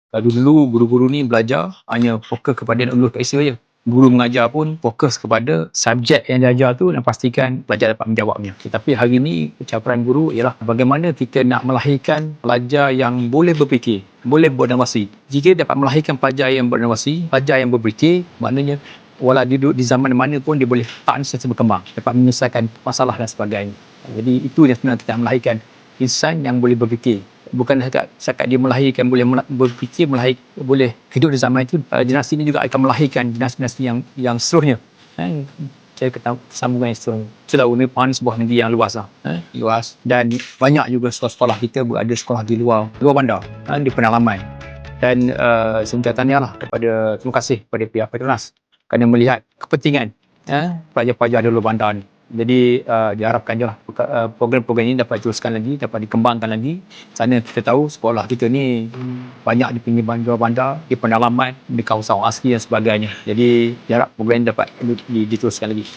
Dulu guru-guru ni belajar hanya fokus kepada nak lulus KSA je. Guru mengajar pun fokus kepada subjek yang dia ajar tu dan pastikan pelajar dapat menjawabnya. Tetapi hari ni pencapaian guru ialah bagaimana kita nak melahirkan pelajar yang boleh berfikir, boleh berinovasi. Jika dapat melahirkan pelajar yang berinovasi, pelajar yang berfikir, maknanya walau dia duduk di zaman mana pun dia boleh tahan sentiasa berkembang, dapat menyelesaikan masalah dan sebagainya. Jadi itu yang sebenarnya kita nak melahirkan insan yang boleh berfikir. Bukan setakat dia melahirkan boleh berfikir, boleh hidup di zaman itu, generasi ini juga akan melahirkan generasi yang seterusnya. Saya kata sambungan yang seterusnya. Itulah merupakan sebuah negeri yang luas luas, dan banyak juga sekolah-sekolah kita berada sekolah di luar bandar, di pedalaman. Dan saya tahniah kepada, terima kasih kepada pihak Petronas kerana melihat kepentingan pelajar-pelajar di luar bandar ni. Jadi diharapkan je lah program-program ini dapat diteruskan lagi, dapat dikembangkan lagi. Sana kita tahu sekolah kita ni banyak di pinggir bandar, di pedalaman, di kawasan asli dan sebagainya. Jadi diharap program ini dapat diteruskan lagi.